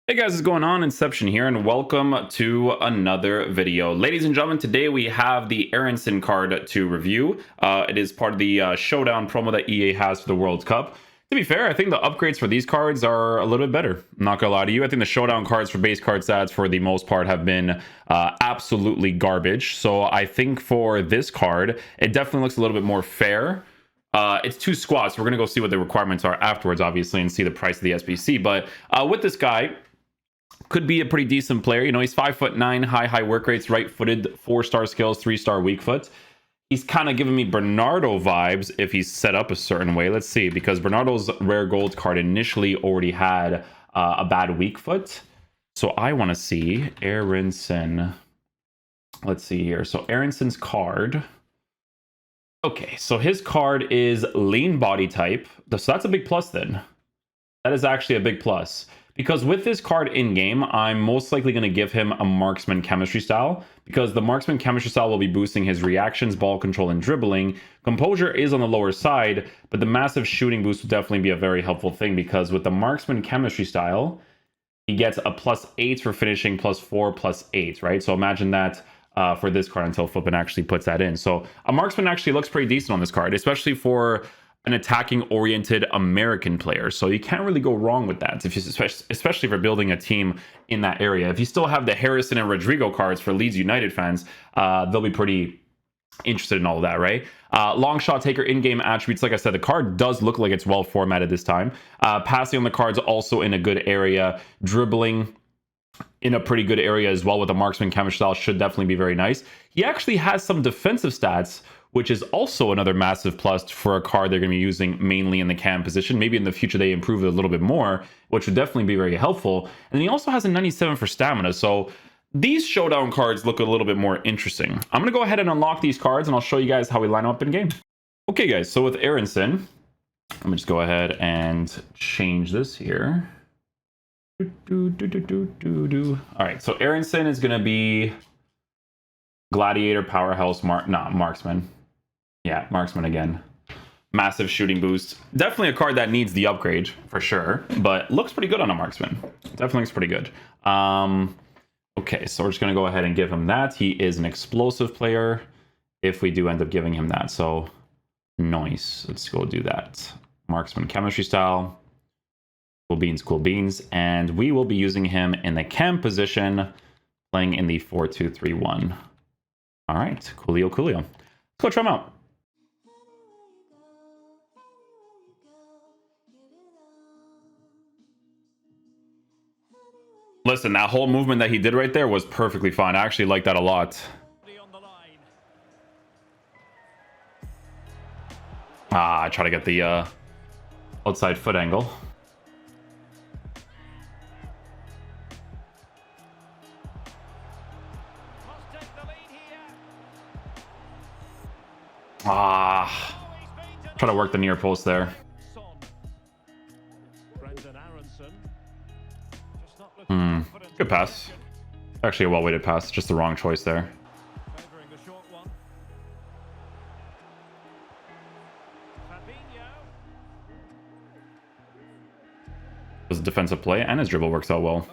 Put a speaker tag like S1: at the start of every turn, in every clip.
S1: Hey guys, what's going on? Inception here, and welcome to another video. Ladies and gentlemen, today we have the Aaronson card to review. It is part of the Showdown promo that EA has for the World Cup. To be fair, I think the upgrades for these cards are a little bit better. I'm not gonna lie to you. I think the Showdown cards for base card stats for the most part have been absolutely garbage. So I think for this card, it definitely looks a little bit more fair. It's 2 squats. We're gonna go see what the requirements are afterwards, obviously, and see the price of the SBC. But with this guy, could be a pretty decent player. You know, he's 5'9", high work rates, right-footed, 4-star skills, 3-star weak foot. He's kind of giving me Bernardo vibes if he's set up a certain way. Let's see, because Bernardo's rare gold card initially already had a bad weak foot. So I want to see Aaronson. Let's see here. So Aaronson's card. Okay, so his card is lean body type. So that's a big plus then. That is actually a big plus. Because with this card in-game, I'm most likely going to give him a marksman chemistry style, because the marksman chemistry style will be boosting his reactions, ball control, and dribbling. Composure is on the lower side, but the massive shooting boost will definitely be a very helpful thing, because with the marksman chemistry style, he gets a +8 for finishing, +4, +8, right? So imagine that for this card until Flippin actually puts that in. So a marksman actually looks pretty decent on this card, especially for an attacking-oriented American player. So you can't really go wrong with that, if you, especially for building a team in that area. If you still have the Harrison and Rodrigo cards for Leeds United fans, they'll be pretty interested in all of that, right? Long shot taker in-game attributes. Like I said, the card does look like it's well formatted this time. Passing on the cards also in a good area. Dribbling in a pretty good area as well with the marksman chemistry style should definitely be very nice. He actually has some defensive stats, which is also another massive plus for a card they're going to be using mainly in the cam position. Maybe in the future they improve it a little bit more, which would definitely be very helpful. And he also has a 97 for stamina. So these Showdown cards look a little bit more interesting. I'm going to go ahead and unlock these cards, and I'll show you guys how we line up in game. Okay, guys, so with Aaronson, let me just go ahead and change this here. All right, so Aaronson is going to be Gladiator, Powerhouse, Marksman. Yeah, Marksman again. Massive shooting boost. Definitely a card that needs the upgrade, for sure. But looks pretty good on a Marksman. Definitely looks pretty good. Okay, so we're just going to go ahead and give him that. He is an explosive player if we do end up giving him that. So, nice. Let's go do that. Marksman chemistry style. Cool beans, cool beans. And we will be using him in the cam position, playing in the 4-2-3-1. All right, coolio. Let's go try him out. Listen, that whole movement that he did right there was perfectly fine. I actually like that a lot. I try to get the outside foot angle. Try to work the near post there. Good pass. Actually a well-weighted pass, just the wrong choice there. It was a defensive play, and his dribble works out well.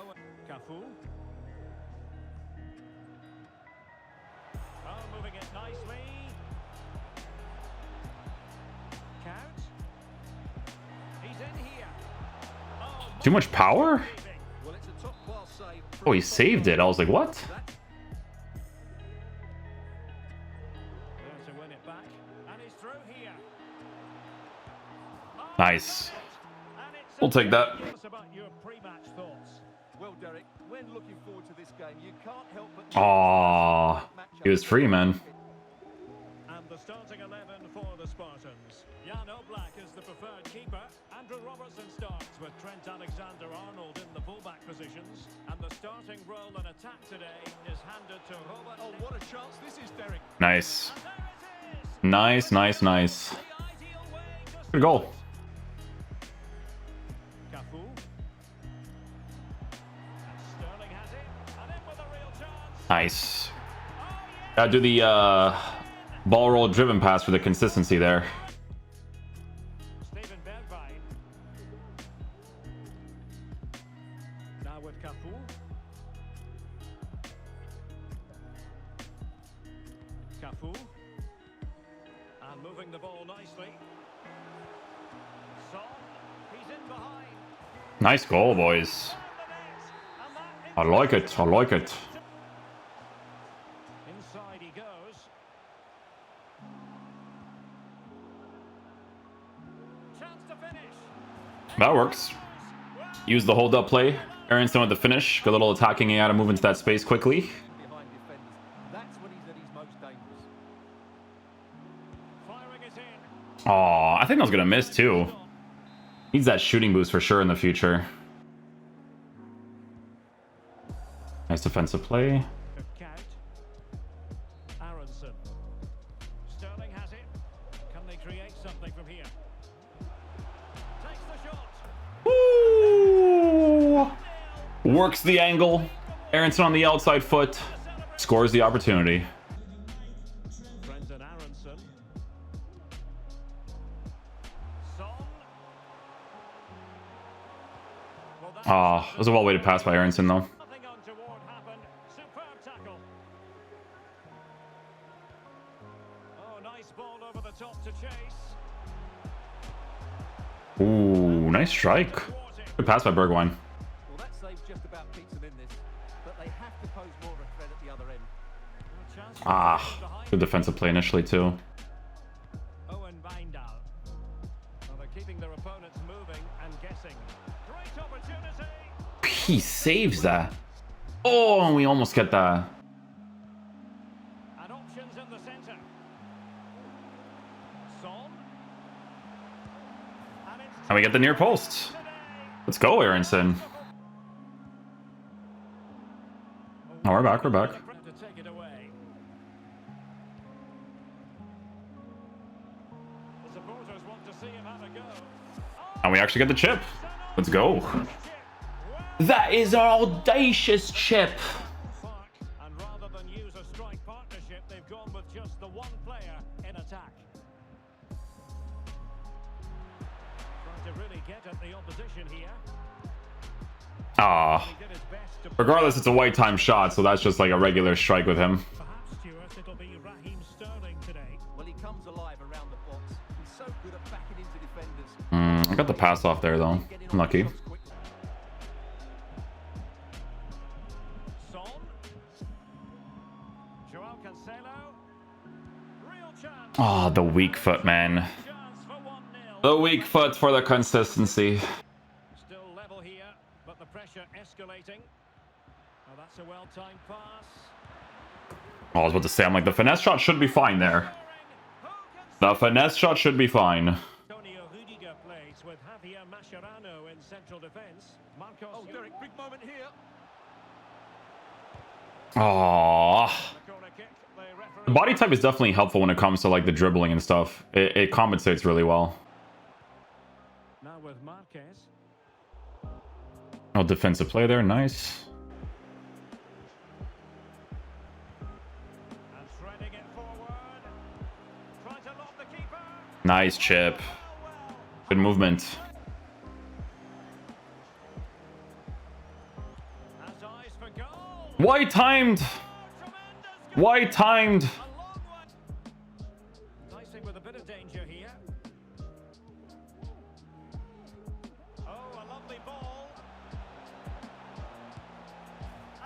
S1: Too much power? Oh, he saved it. I was like, what? Nice. We'll take that. Aww. He was free, man.
S2: And the starting 11 for the Spartans. Jan Oblak is the preferred keeper. Andrew Robertson starts with Trent Alexander-Arnold in the fullback positions. And the starting role in attack today is handed to Robert. Oh, what a chance this is, Derek.
S1: Nice. Nice. Good goal. Nice. Gotta do the ball roll driven pass for the consistency there.
S2: with Cafu. Cafu. And moving the ball nicely. Son, he's in behind.
S1: Nice goal, boys. I like it. I like it.
S2: Inside he goes. Chance to finish.
S1: That works. Use the hold up play. Aaronson with the finish. Good little attacking AI to move into that space quickly.
S3: Behind defenders. That's when he's at his most dangerous.
S2: Firing it in.
S1: Aw, I think I was gonna miss too. Needs that shooting boost for sure in the future. Nice defensive play.
S2: Count. Aaronson. Sterling has it. Can they create something from here? Takes the shot.
S1: Ooh. Works the angle. Aaronson on the outside foot. Scores the opportunity.
S2: Brendan Aaronson. Son. Well, that's
S1: Ah, it was a well-weighted pass by Aaronson though.
S2: nothing untoward happened. Superb tackle. Oh, nice ball over the top to chase.
S1: Ooh, nice strike. Good pass by Bergwijn.
S3: Well, that save just about keeps them in this, but they have to pose more of a threat at the other end.
S2: No chance for
S1: Ah,
S2: behind.
S1: good defensive play initially too.
S2: Owen Wijndal. Well, they're keeping their opponents moving and guessing. Great opportunity.
S1: He saves that. Oh, and we almost get that.
S2: And options in the centre. Son.
S1: And we get the near post. Let's go, Aaronson. Oh, we're back, we're back.
S2: To take it away. The supporters want to see him have a go.
S1: And we actually get the chip. Let's go. That is our audacious chip.
S2: And rather than use a strike partnership, they've gone with just the one player in attack. Trying to really get at the opposition here.
S1: Ah,
S2: He did his best to
S1: regardless, it's a white time shot, so that's just like a regular strike with him.
S2: perhaps Stuart, it'll be Raheem Sterling today.
S3: Well, he comes alive around the box. He's so good at backing into defenders.
S1: I got the pass off there though.
S3: Getting on
S1: Unlucky.
S3: the shots quick.
S2: Son. Joao Cancelo. Real chance.
S1: Oh, the weak foot, man.
S2: Chance for 1-0.
S1: The weak foot for the consistency.
S2: Still level here, but the pressure escalating. Oh, that's a well-timed pass.
S1: Oh, I was about to say, I'm like, the finesse shot should be fine there.
S2: Who can
S1: The finesse shot should be fine.
S2: Antonio Rudiger plays with Javier Mascherano in central defence. Marcos.
S3: Oh, Derek, big moment here.
S1: Oh,
S2: The corner kick. The referee.
S1: the body type is definitely helpful when it comes to like the dribbling and stuff. It compensates really well.
S2: Now with Marquez.
S1: Oh, defensive play there, nice.
S2: And threading it forward. Trying to lock the keeper.
S1: Nice chip. Good movement.
S2: Has eyes for goal.
S1: White timed.
S2: Tremendous.
S1: White timed.
S2: A long one. Dicing with a bit of danger here. Oh, a lovely ball.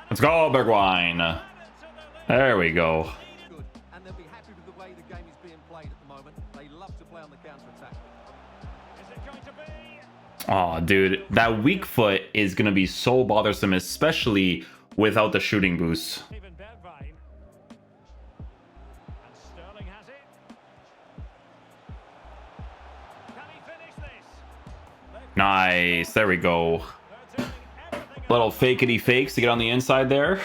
S1: Let's go, Bergwijn.
S2: And into the lead.
S1: There we go.
S3: Good. And they'll be happy with the way the game is being played at the moment. They love to play on the counter-attack.
S2: Is it going to be?
S1: Oh, dude, that weak foot is going to be so bothersome, especially without the shooting boost.
S2: Even Bergwijn. And Sterling has it. Can he finish this?
S1: Nice. There we go.
S2: They're doing everything
S1: Little fakety fakes to get on the inside there.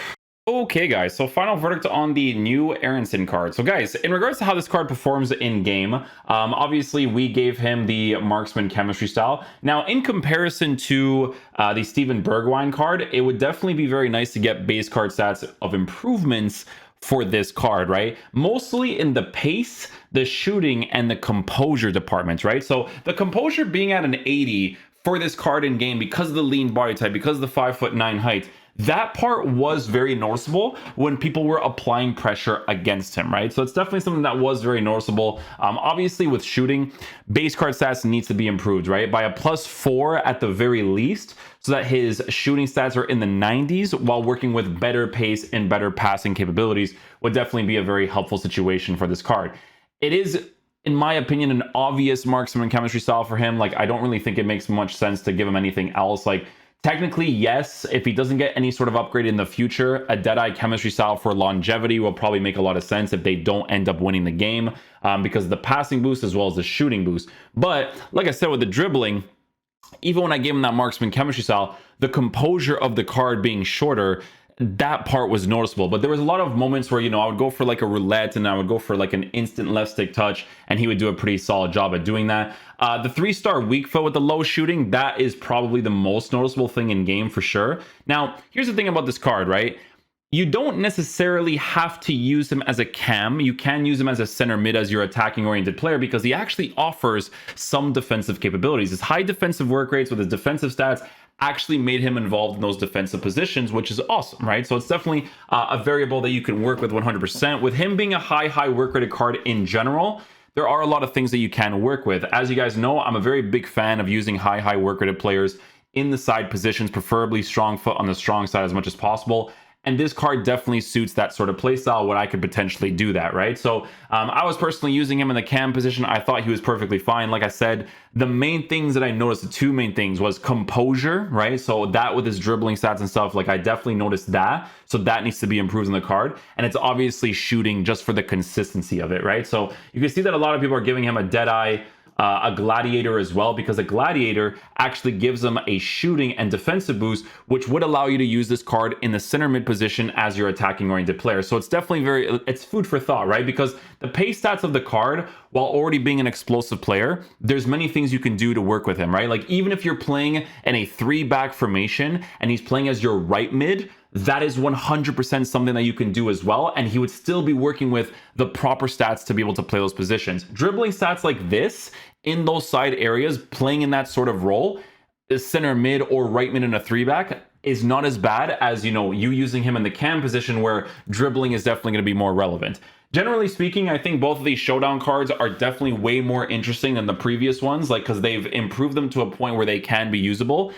S1: Okay, guys, so final verdict on the new Aaronson card. So, guys, in regards to how this card performs in-game, obviously, we gave him the marksman chemistry style. Now, in comparison to the Steven Bergwijn card, it would definitely be very nice to get base card stats of improvements for this card, right? Mostly in the pace, the shooting, and the composure departments, right? So, the composure being at an 80 for this card in game, because of the lean body type, because of the 5'9" height, that part was very noticeable when people were applying pressure against him, right? So it's definitely something that was very noticeable. Obviously, with shooting, base card stats needs to be improved, right? By a +4 at the very least, so that his shooting stats are in the 90s while working with better pace and better passing capabilities would definitely be a very helpful situation for this card. It is, in my opinion, an obvious marksman chemistry style for him. Like, I don't really think it makes much sense to give him anything else. Like, technically, yes, if he doesn't get any sort of upgrade in the future, a Deadeye chemistry style for longevity will probably make a lot of sense if they don't end up winning the game, because of the passing boost as well as the shooting boost. But like I said, with the dribbling, even when I gave him that marksman chemistry style, the composure of the card being shorter, that part was noticeable. But there was a lot of moments where, you know, I would go for like a roulette and I would go for like an instant left stick touch, and he would do a pretty solid job at doing that. The 3-star weak foot with the low shooting, that is probably the most noticeable thing in game for sure. Now, here's the thing about this card, right? You don't necessarily have to use him as a cam. You can use him as a center mid as your attacking oriented player, because he actually offers some defensive capabilities. His high defensive work rates with his defensive stats actually made him involved in those defensive positions, which is awesome, right? So it's definitely a variable that you can work with 100%. With him being a high work rated card in general, there are a lot of things that you can work with. As you guys know, I'm a very big fan of using high work rated players in the side positions, preferably strong foot on the strong side as much as possible. And this card definitely suits that sort of playstyle where I could potentially do that, right? So I was personally using him in the cam position. I thought he was perfectly fine. Like I said, the main things that I noticed, the two main things, was composure, right? So that with his dribbling stats and stuff, like I definitely noticed that. So that needs to be improved in the card. And it's obviously shooting just for the consistency of it, right? So you can see that a lot of people are giving him a Deadeye, a gladiator as well, because a gladiator actually gives them a shooting and defensive boost, which would allow you to use this card in the center mid position as your attacking oriented player. So it's definitely it's food for thought, right? Because the pace stats of the card, while already being an explosive player, there's many things you can do to work with him, right? Like even if you're playing in a 3-back formation and he's playing as your right mid, that is 100% something that you can do as well, and he would still be working with the proper stats to be able to play those positions. Dribbling stats like this in those side areas, playing in that sort of role, the center mid or right mid in a 3-back, is not as bad as, you know, you using him in the cam position where dribbling is definitely going to be more relevant. Generally speaking, I think both of these Showdown cards are definitely way more interesting than the previous ones, like because they've improved them to a point where they can be usable.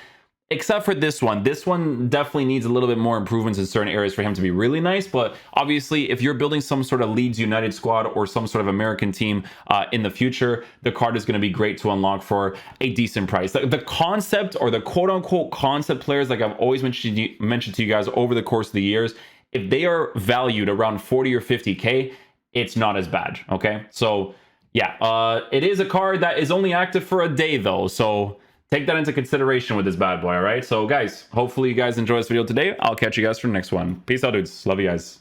S1: Except for this one. This one definitely needs a little bit more improvements in certain areas for him to be really nice. But obviously, if you're building some sort of Leeds United squad or some sort of American team in the future, the card is going to be great to unlock for a decent price. The concept, or the quote-unquote concept players, like I've always mentioned to you guys over the course of the years, if they are valued around 40 or 50K, it's not as bad, okay? So, yeah, it is a card that is only active for a day, though, so take that into consideration with this bad boy, all right? So guys, hopefully you guys enjoy this video today. I'll catch you guys for the next one. Peace out, dudes. Love you guys.